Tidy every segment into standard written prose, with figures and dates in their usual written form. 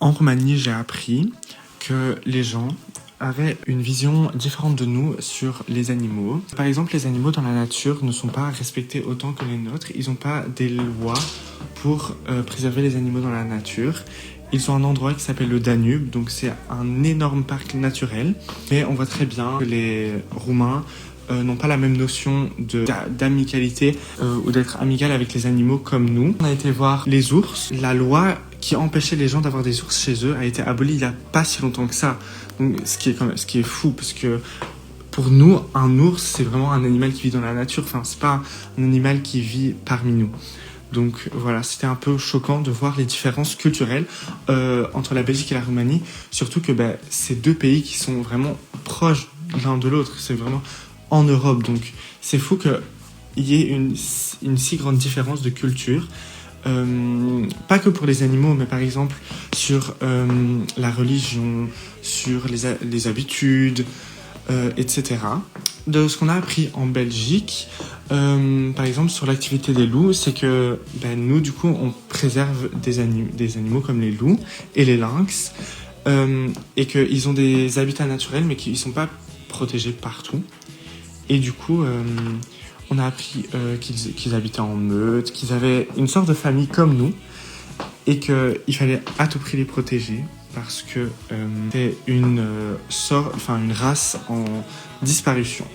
En Roumanie, j'ai appris que les gens avaient une vision différente de nous sur les animaux. Par exemple, les animaux dans la nature ne sont pas respectés autant que les nôtres. Ils n'ont pas des lois pour préserver les animaux dans la nature. Ils ont un endroit qui s'appelle le Danube, donc c'est un énorme parc naturel. Mais on voit très bien que les Roumains n'ont pas la même notion d'amicalité ou d'être amical avec les animaux comme nous. On a été voir les ours. La loi qui empêchait les gens d'avoir des ours chez eux a été abolie il n'y a pas si longtemps que ça. Donc, ce qui est fou, parce que pour nous, un ours, c'est vraiment un animal qui vit dans la nature. Enfin, c'est pas un animal qui vit parmi nous. Donc voilà, c'était un peu choquant de voir les différences culturelles entre la Belgique et la Roumanie. Surtout que c'est deux pays qui sont vraiment proches l'un de l'autre. C'est vraiment en Europe. Donc c'est fou qu'il y ait une si grande différence de culture. Pas que pour les animaux, mais par exemple sur la religion, sur les habitudes, etc. De ce qu'on a appris en Belgique, par exemple sur l'activité des loups, c'est que nous, du coup, on préserve des animaux comme les loups et les lynx, et qu'ils ont des habitats naturels, mais qu'ils ne sont pas protégés partout. Et du coup, on a appris qu'ils habitaient en meute, qu'ils avaient une sorte de famille comme nous, et qu'il fallait à tout prix les protéger, parce que c'est une race en disparition.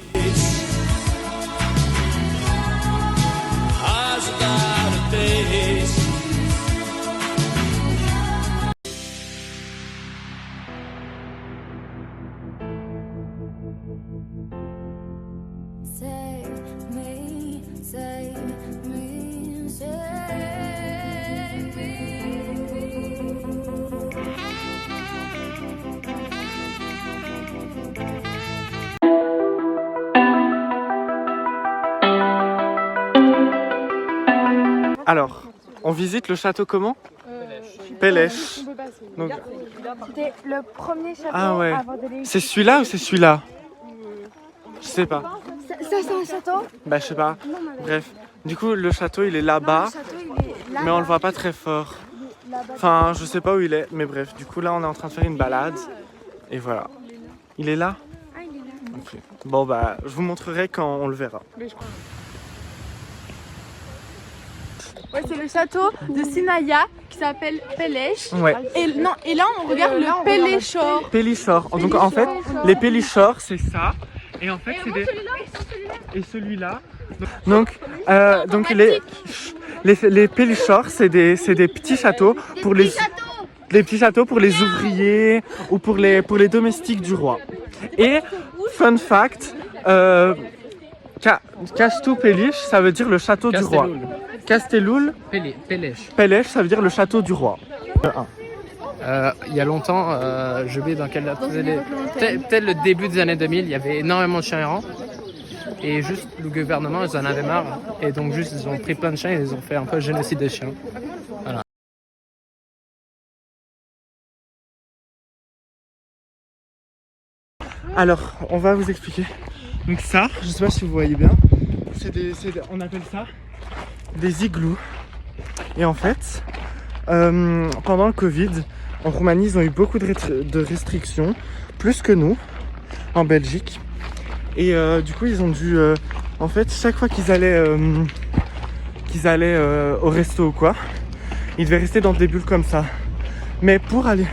Alors, on visite le château comment ? Pélèche. Donc... C'était le premier château avant de l'église. C'est celui-là ou c'est celui-là ? Je sais pas. Ça c'est un château ? Je sais pas. Bref, du coup le château il est là-bas, mais on le voit pas très fort. Enfin, je sais pas où il est, mais bref, du coup là on est en train de faire une balade. Et voilà. Il est là ? Ah, il est là. Okay. Bon je vous montrerai quand on le verra. Ouais, c'est le château de Sinaia qui s'appelle Pélèche. Ouais. Et là, on regarde le Péléchor. Pélichor. Donc en fait, les Pélichors, c'est ça. Et en fait, c'est des... Et celui-là. Donc les Pélichors, c'est des petits châteaux pour les petits châteaux pour les ouvriers ou pour les domestiques du roi. Et fun fact, Castu Peliș, ça veut dire le château du roi. Casteloul, Pélèche, ça veut dire le château du roi. Il y a longtemps, je vais dans quelle date, peut-être le début des années 2000, il y avait énormément de chiens errants. Et juste le gouvernement, ils en avaient marre. Et donc juste, ils ont pris plein de chiens et ils ont fait un peu génocide des chiens. Voilà. Alors, on va vous expliquer. Donc ça, je sais pas si vous voyez bien, on appelle ça des igloos. Et en fait, pendant le Covid, en Roumanie, ils ont eu beaucoup de restrictions, plus que nous, en Belgique. Et du coup, ils ont dû, en fait, chaque fois qu'ils allaient au resto ou quoi, ils devaient rester dans des bulles comme ça. Mais pour aller,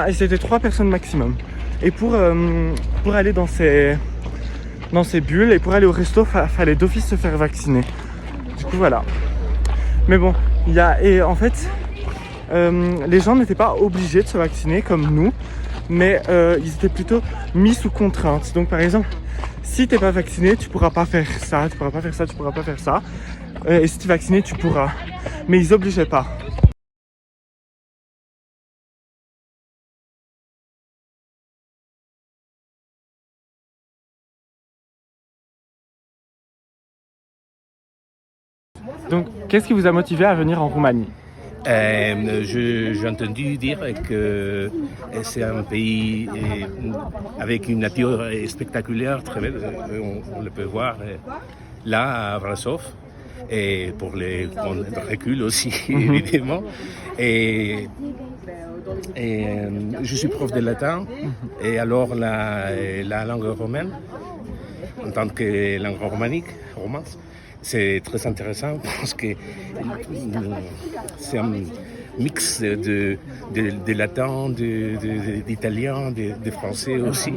et c'était 3 personnes maximum. Et pour aller dans ces bulles et pour aller au resto, fallait d'office se faire vacciner. Du coup, voilà. Mais bon, en fait, les gens n'étaient pas obligés de se vacciner comme nous, mais ils étaient plutôt mis sous contrainte. Donc par exemple, si t'es pas vacciné, tu pourras pas faire ça, tu pourras pas faire ça, tu pourras pas faire ça. Et si tu es vacciné, tu pourras. Mais ils obligeaient pas. Donc, qu'est-ce qui vous a motivé à venir en Roumanie ? J'ai entendu dire que c'est un pays avec une nature spectaculaire, très belle. On le peut voir là à Brasov, et pour les reculs aussi, évidemment. Et Et je suis prof de latin et alors la langue romaine, en tant que langue romance, c'est très intéressant parce que c'est un mix de latin, d'italien, de français aussi.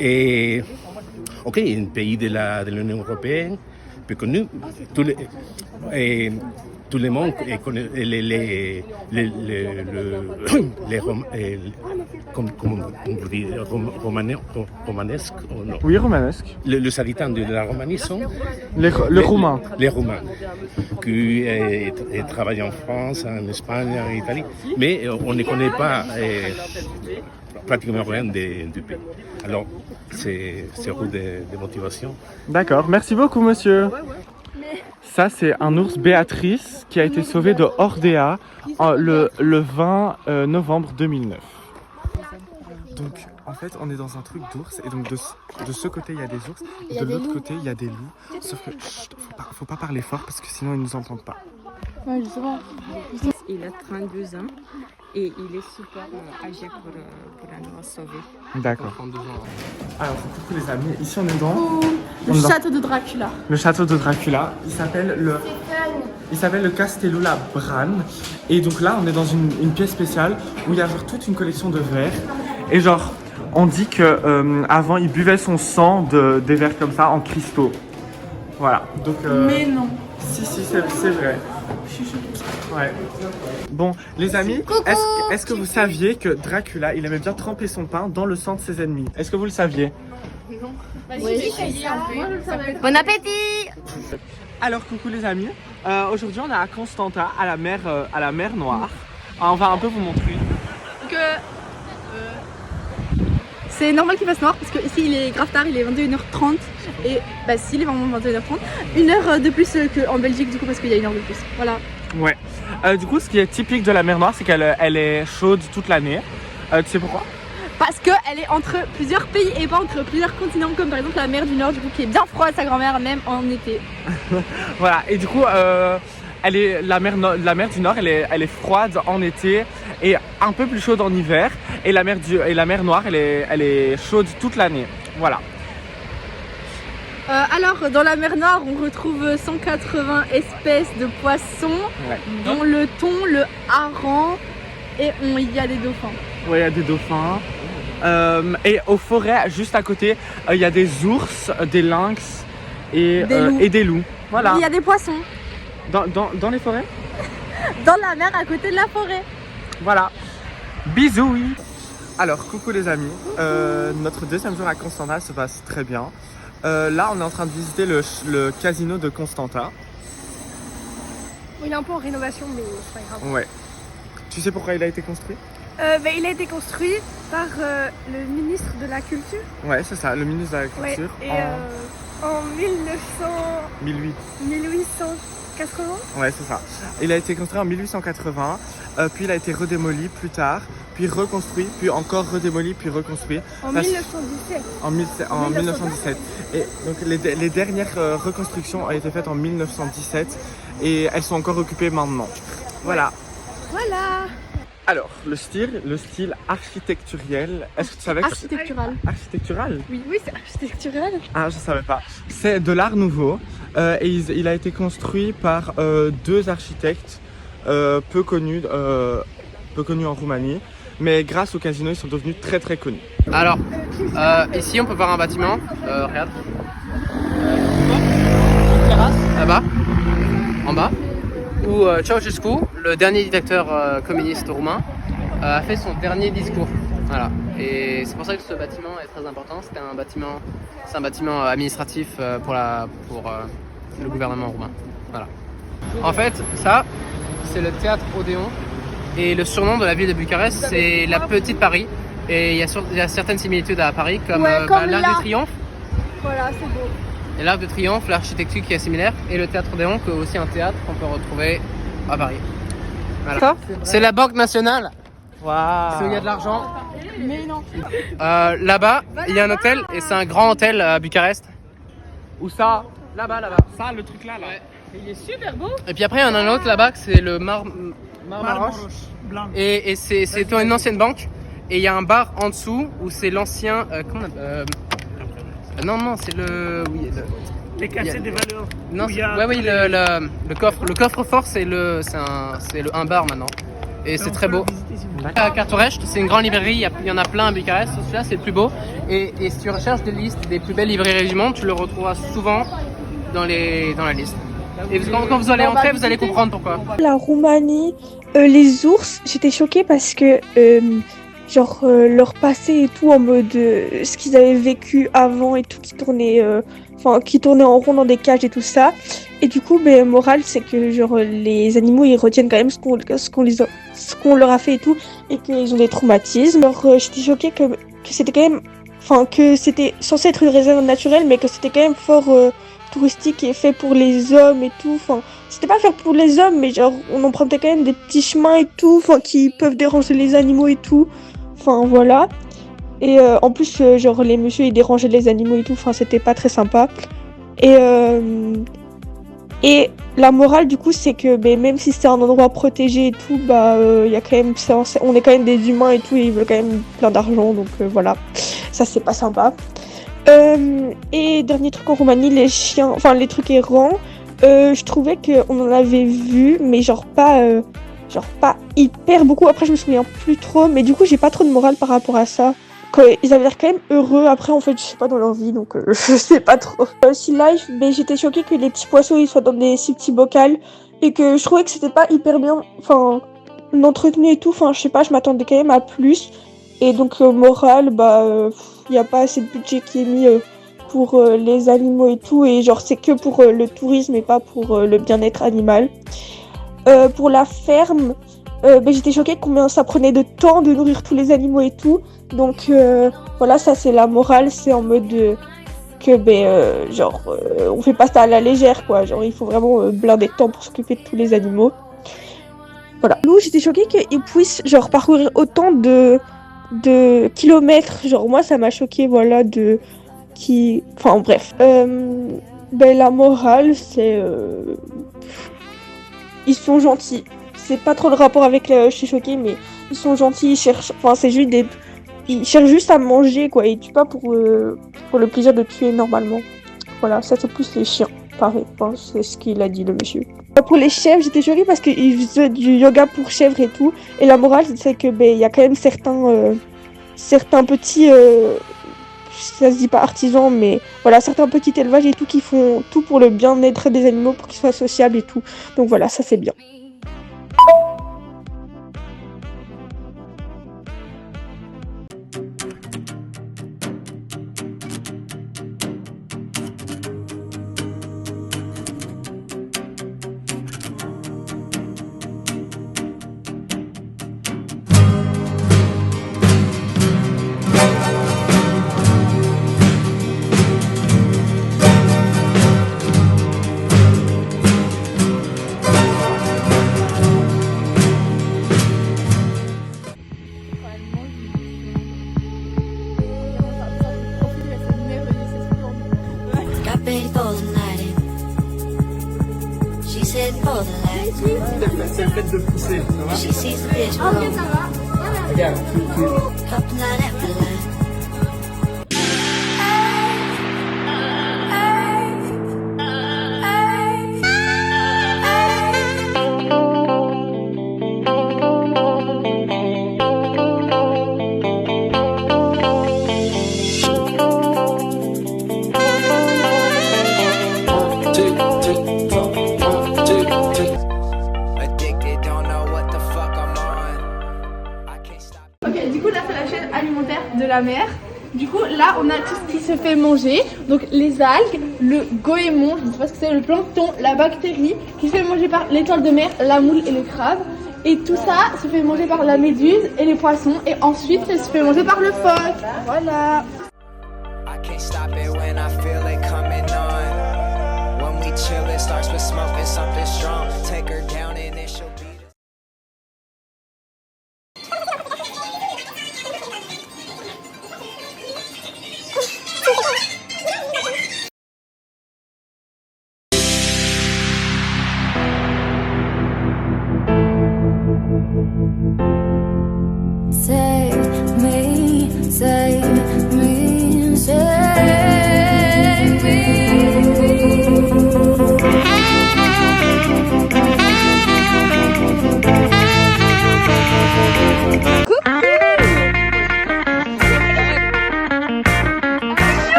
Et ok, un pays de l'Union européenne, peu connu, tout le monde connaît romanesque ou non? Oui, romanesque. Les habitants de la Roumanie sont Les Roumains. les Roumains qui travaillent en France, en Espagne, en Italie, mais on ne connaît pas pratiquement rien du pays. Alors, c'est roue de motivation. D'accord, merci beaucoup monsieur. Ça c'est un ours Béatrice qui a été sauvé de Ordea le 20 novembre 2009. Donc en fait on est dans un truc d'ours et donc de ce côté il y a des ours, de l'autre côté il y a des loups. Sauf que faut pas parler fort parce que sinon ils nous entendent pas. Ouais, justement. Il a 32 ans et il est super âgé pour l'avoir sauvé. D'accord. 32 ans. Alors coucou les amis, ici on est dans Le château de Dracula. le château de Dracula. Il s'appelle le Castello la Bran. Et donc là on est dans une pièce spéciale où il y a genre toute une collection de verres. Et genre on dit que avant il buvait son sang des verres comme ça en cristaux. Voilà. Donc Mais non. si c'est vrai. Ouais. Bon, les amis, est-ce que vous saviez que Dracula, il aimait bien tremper son pain dans le sang de ses ennemis? Est-ce que vous le saviez? Bon appétit. Alors, coucou les amis. Aujourd'hui, on est à Constanta, à la mer Noire. On va un peu vous montrer. C'est normal qu'il fasse noir parce que ici il est grave tard, il est 21h30 et bah si il est vraiment 21h30, une heure de plus qu'en Belgique du coup parce qu'il y a une heure de plus. Voilà. Ouais. Du coup, ce qui est typique de la mer Noire, c'est qu'elle est chaude toute l'année. Tu sais pourquoi? Parce qu'elle est entre plusieurs pays et pas entre plusieurs continents comme par exemple la mer du Nord du coup qui est bien froide sa grand-mère même en été. Voilà. Et du coup, la mer du Nord, elle est froide en été et un peu plus chaude en hiver. Et la mer Noire, elle est chaude toute l'année. Voilà. Alors dans la mer Noire, on retrouve 180 espèces de poissons, dont le thon, le hareng et il y a des dauphins. Ouais, il y a des dauphins. Et aux forêts, juste à côté, il y a des ours, des lynx et des loups. Voilà. Il y a des poissons. Dans les forêts? Dans la mer à côté de la forêt. Voilà. Bisous. Alors, coucou les amis. Notre deuxième jour à Constanta se passe très bien. Là, on est en train de visiter le casino de Constanta. Il est un peu en rénovation, mais c'est pas grave. Ouais. Tu sais pourquoi il a été construit? Il a été construit par le ministre de la Culture. Ouais, c'est ça, le ministre de la Culture. Ouais, et en 1880. Ouais, c'est ça. Il a été construit en 1880, puis il a été redémoli plus tard, puis reconstruit, puis encore redémoli, puis reconstruit. En 1917. En 1917. Et donc les dernières reconstructions ont été faites en 1917 et elles sont encore occupées maintenant. Voilà. Voilà. Alors, le style architecturel, est-ce que tu savais que Architectural. Architectural? Oui, c'est architectural. Ah, je savais pas. C'est de l'art nouveau et il a été construit par deux architectes peu connus en Roumanie, mais grâce au casino, ils sont devenus très très connus. Alors, ici on peut voir un bâtiment, regarde. Là-bas, en bas, où Ceausescu, le dernier dictateur communiste roumain, a fait son dernier discours. Voilà. Et c'est pour ça que ce bâtiment est très important. C'est un bâtiment administratif pour le gouvernement roumain. Voilà. En fait, ça, c'est le théâtre Odéon. Et le surnom de la ville de Bucarest, c'est la petite Paris. Et il y a certaines similitudes à Paris, comme, comme l'Arc de Triomphe. Voilà, c'est beau. Et l'Arc de Triomphe, l'architecture qui est similaire, et le théâtre Odéon, qui est aussi un théâtre qu'on peut retrouver à Paris. Voilà. C'est la Banque nationale. Waouh. C'est où il y a de l'argent. Mais non. Là-bas, il y a un hôtel, et c'est un grand hôtel à Bucarest. Où ça? Là-bas. Ça, le truc là. Ouais. Il est super beau. Et puis après, il y en a un autre là-bas, c'est le Marmaroche. Et c'est une ancienne banque. Et il y a un bar en dessous où c'est l'ancien. Non, c'est le. Oui, les cassés des valeurs. Non, le coffre. Le coffre-fort, c'est un bar maintenant. Et c'est très beau. À Cartorești, c'est une grande librairie, il y en a plein à Bucarest, celui-là c'est le plus beau. Et si tu recherches des listes des plus belles librairies du monde, tu le retrouveras souvent dans la liste. Et quand vous allez entrer, vous allez comprendre pourquoi. La Roumanie, les ours, j'étais choquée parce que leur passé et tout en mode ce qu'ils avaient vécu avant et tout qui tournait en rond dans des cages et tout ça. Et du coup, morale, c'est que les animaux ils retiennent quand même ce qu'on leur a fait et tout, et qu'ils ont des traumatismes. Alors j'étais choquée que c'était quand même, que c'était censé être une réserve naturelle, mais que c'était quand même fort touristique et fait pour les hommes et tout. C'était pas fait pour les hommes, mais on empruntait quand même des petits chemins et tout, qui peuvent déranger les animaux et tout. Voilà. Et en plus, les messieurs ils dérangeaient les animaux et tout. C'était pas très sympa. Et la morale du coup, c'est que même si c'est un endroit protégé et tout, y a quand même, on est quand même des humains et tout, et ils veulent quand même plein d'argent, donc voilà, ça c'est pas sympa. Et dernier truc en Roumanie, les chiens, les trucs errants, je trouvais qu'on en avait vu, mais pas hyper beaucoup. Après je me souviens plus trop, mais du coup j'ai pas trop de morale par rapport à ça. Ils avaient l'air quand même heureux. Après en fait je sais pas dans leur vie, donc je sais pas trop. Sea Life, j'étais choquée que les petits poissons ils soient dans des si petits bocals, et que je trouvais que c'était pas hyper bien entretenu et tout. Je sais pas, je m'attendais quand même à plus. Et donc morale, y a pas assez de budget qui est mis pour les animaux et tout, et c'est que pour le tourisme et pas pour le bien-être animal. Pour la ferme, j'étais choquée combien ça prenait de temps de nourrir tous les animaux et tout. Donc voilà, ça c'est la morale, c'est en mode on fait pas ça à la légère quoi, il faut vraiment blinder de temps pour s'occuper de tous les animaux. Voilà. Nous, j'étais choquée qu'ils puissent parcourir autant de kilomètres, moi ça m'a choquée, voilà, bref. La morale, c'est ils sont gentils. C'est pas trop le rapport avec je suis choquée, mais ils sont gentils, ils cherchent, c'est juste ils cherchent juste à manger quoi, ils tuent pas pour le plaisir de tuer normalement. Voilà, ça c'est plus les chiens, pareil, c'est ce qu'il a dit le monsieur. Pour les chèvres, j'étais choquée parce qu'ils faisaient du yoga pour chèvres et tout, et la morale c'est que y a quand même certains petits ça se dit pas artisans, mais voilà, certains petits élevages et tout qui font tout pour le bien-être des animaux, pour qu'ils soient sociables et tout. Donc voilà, ça c'est bien. C'est le fait de pousser, ça va? Ok, ça va. Regarde. De la mer. Du coup là on a tout ce qui se fait manger, donc les algues, le goémon, je ne sais pas ce que c'est, le plancton, la bactérie qui se fait manger par l'étoile de mer, la moule et le crabe, et tout ça se fait manger par la méduse et les poissons, et ensuite ça se fait manger par le phoque. Voilà.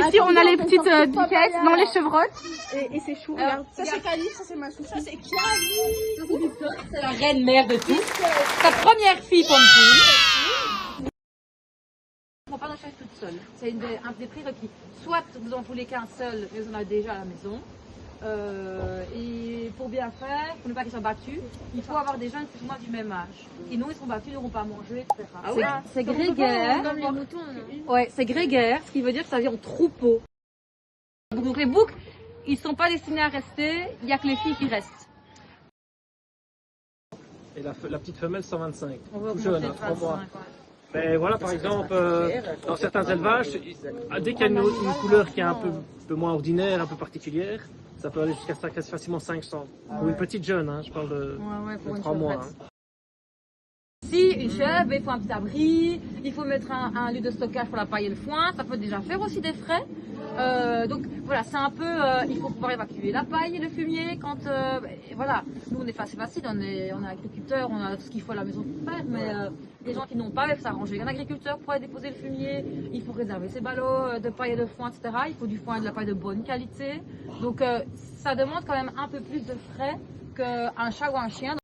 ici, on a les petites biquettes, non, les chevrottes. Et c'est chou, regarde. Ça, c'est Cali, ça, c'est Massou. Ça, c'est Cali. C'est la reine mère de tout. Ta première fille, Pompou. On ne prend pas d'enfant toute seule. C'est un des prérequis. Soit vous en voulez qu'un seul, mais on a déjà à la maison. Et pour bien faire, pour ne pas qu'ils soient battus, il faut avoir des jeunes plus ou moins du même âge. Sinon, ils seront battus, ils n'auront pas mangé, etc. Ah oui. C'est grégaire. Comme les moutons. Ouais, c'est grégaire, ce qui veut dire que ça vit en troupeau. Donc les boucs, ils sont pas destinés à rester, il n'y a que les filles qui restent. Et la petite femelle 125, On tout jeune, 3 mois. Mais voilà, par exemple, dans certains élevages, dès qu'il y a une couleur qui est un peu moins ordinaire, un peu particulière, ça peut aller jusqu'à facilement 500. Pour une petite jeune, hein, je parle de 3 mois. Hein. Si une chèvre, il faut un petit abri, il faut mettre un lieu de stockage pour la paille et le foin, ça peut déjà faire aussi des frais. Donc voilà, c'est un peu, il faut pouvoir évacuer la paille et le fumier quand, voilà, nous on est facile, on est agriculteurs, on a tout ce qu'il faut à la maison pour faire, mais les gens qui n'ont pas, il faut s'arranger. Un agriculteur pour aller déposer le fumier, il faut réserver ses ballots de paille et de foin, etc. Il faut du foin et de la paille de bonne qualité. Donc ça demande quand même un peu plus de frais qu'un chat ou un chien.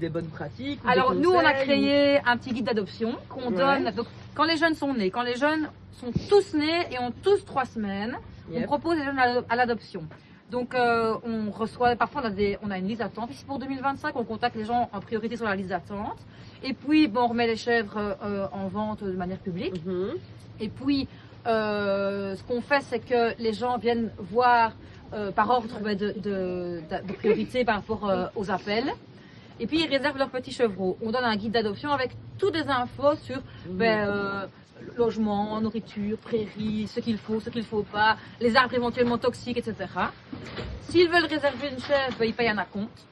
Des bonnes pratiques. Alors nous on a créé un petit guide d'adoption qu'on donne. Donc, quand les jeunes sont nés, quand les jeunes sont tous nés et ont tous 3 semaines, on propose les jeunes à l'adoption. Donc on reçoit, parfois on a une liste d'attente ici pour 2025, on contacte les gens en priorité sur la liste d'attente. Et puis bon, on remet les chèvres en vente de manière publique. Et puis ce qu'on fait, c'est que les gens viennent voir par ordre de priorité par rapport aux appels. Et puis ils réservent leurs petits chevreaux. On donne un guide d'adoption avec toutes les infos sur logement, nourriture, prairies, ce qu'il faut pas, les arbres éventuellement toxiques, etc. S'ils veulent réserver une chèvre, ils payent un acompte.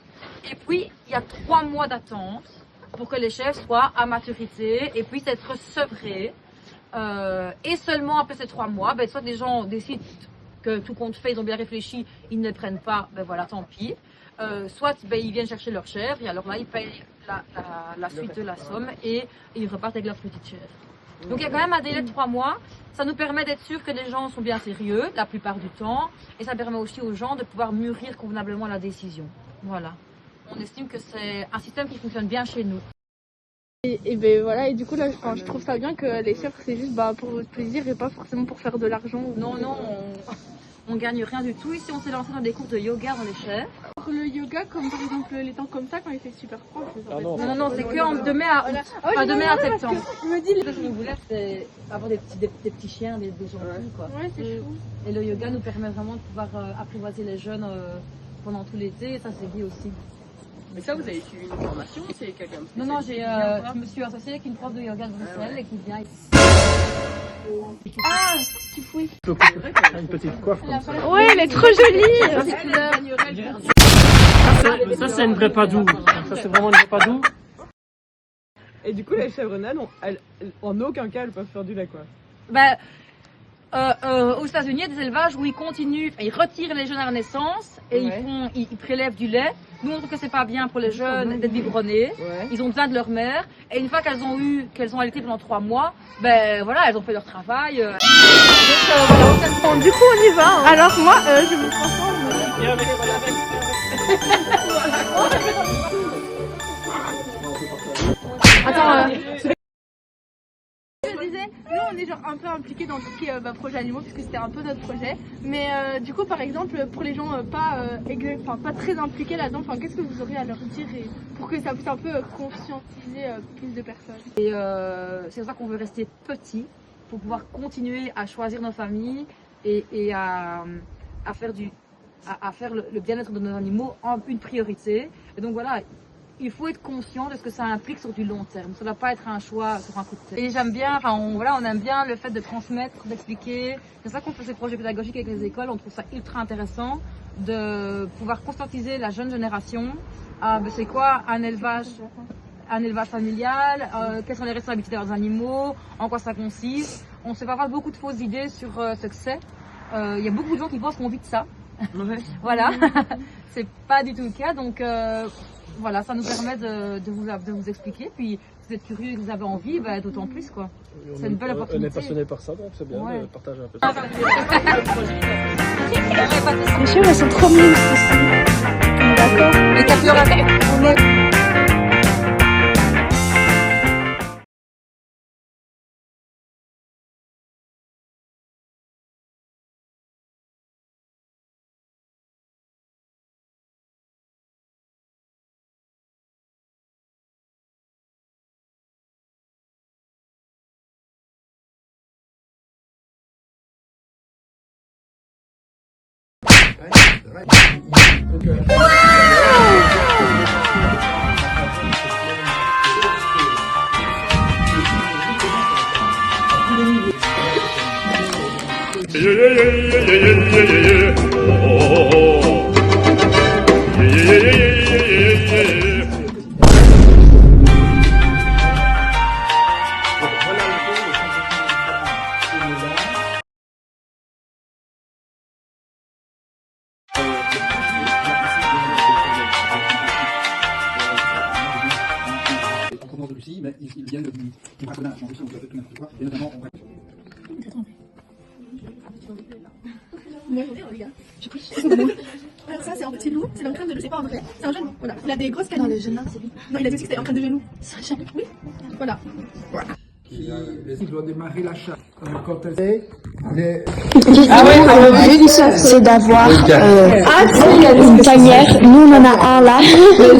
Et puis il y a 3 mois d'attente pour que les chèvres soient à maturité et puissent être sevrées. Et seulement après ces 3 mois, soit les gens décident que tout compte fait, ils ont bien réfléchi, ils ne les prennent pas, voilà, tant pis. Soit ils viennent chercher leur chèvre et alors là ils payent la suite de la somme et ils repartent avec leur petite chèvre. Donc il y a quand même un délai de 3 mois. Ça nous permet d'être sûr que les gens sont bien sérieux la plupart du temps et ça permet aussi aux gens de pouvoir mûrir convenablement la décision. Voilà. On estime que c'est un système qui fonctionne bien chez nous. Et ben voilà, et du coup là je trouve ça bien que les chèvres c'est juste pour votre plaisir et pas forcément pour faire de l'argent. Non, on gagne rien du tout. Ici on s'est lancé dans des cours de yoga dans les chèvres. Le yoga, comme par exemple les temps comme ça quand il fait super froid. Non, c'est que de mai à septembre. Je me dis, ce qu'on voulait, c'est avoir des petits chiens, des gentils, quoi. Ouais, c'est chou. Et le yoga nous permet vraiment de pouvoir apprivoiser les jeunes pendant tout l'été, et ça c'est dit aussi. Mais ça, vous avez suivi une formation, c'est quelqu'un? Non, je me suis associée avec une prof de yoga de Bruxelles et qui vient ici. Ah, tu fouilles. Une petite coiffe comme ça. Ouais, elle est trop jolie. Ça, c'est une vraie padoue. Ça, c'est vraiment une vraie padoue. Et du coup, les chèvres naines, en aucun cas, elles peuvent faire du lait, quoi. Aux États-Unis, il y a des élevages où ils continuent, ils retirent les jeunes à la naissance et ils prélèvent du lait. Nous, on trouve que c'est pas bien pour les jeunes d'être biberonnés. Ils ont besoin de leur mère. Et une fois qu'elles ont allaité pendant 3 mois, voilà, elles ont fait leur travail. Bon, du coup, on y va. Hein. Alors moi, je me transforme. Attends. Je disais, nous on est genre un peu impliqués dans tout ce qui est projet animaux puisque c'était un peu notre projet. Mais du coup par exemple pour les gens pas très impliqués là-dedans, qu'est-ce que vous auriez à leur dire pour que ça puisse un peu conscientiser plus de personnes? Et c'est pour ça qu'on veut rester petit pour pouvoir continuer à choisir nos familles et à faire le bien-être de nos animaux une priorité. Et donc voilà. Il faut être conscient de ce que ça implique sur du long terme. Ça ne doit pas être un choix sur un coup de tête. Et j'aime bien, on aime bien le fait de transmettre, d'expliquer. C'est ça qu'on fait ces projets pédagogiques avec les écoles. On trouve ça ultra intéressant de pouvoir conscientiser la jeune génération. C'est quoi un élevage familial, quelles sont les responsabilités des animaux, en quoi ça consiste. On se fait avoir beaucoup de fausses idées sur ce que c'est. Il y a beaucoup de gens qui pensent qu'on vit de ça. Voilà, c'est pas du tout le cas. Donc voilà, ça nous permet de vous expliquer. Puis, si vous êtes curieux et que vous avez envie, bah, d'autant plus, quoi. C'est une belle opportunité. On est passionné par ça, donc c'est bien de partager un peu. Les chèvres, elles sont trop mignonnes aussi. D'accord. Les captures à mais ils viennent du braconnage en Russie, on fait tout n'importe quoi, et notamment on va... Alors ça c'est un petit loup, c'est dans le crâne de je sais pas en vrai, c'est un jeune loup, voilà. Il a des grosses canines. Non, le jeune loup, c'est lui. Non, il a dit aussi que c'était en crâne de genou. C'est un jeune loup. Oui, voilà. Il doit démarrer la chasse. Quand elle est... C'est d'avoir une tanière. Nous on en a un là,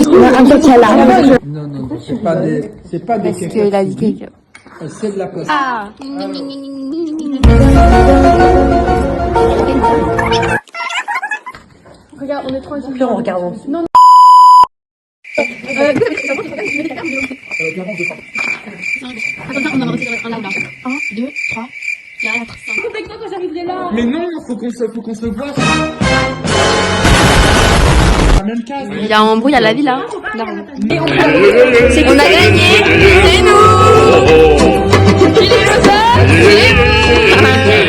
on a un petit là. Non, c'est pas des... C'est pas des... Parce qu'il a dit quelque chose. C'est de la poste. Ah. Regarde, on est tranquille. Puis on regarde. Non, non. Attends, on a retiré un là. 1, 2, 3, 4, 5. Avec toi quand j'arriverai là. Mais non, faut qu'on se voit. La même case. Il y a un embrouille à la villa. C'est qu'on a gagné. C'est nous. Qui est le seul? C'est vous.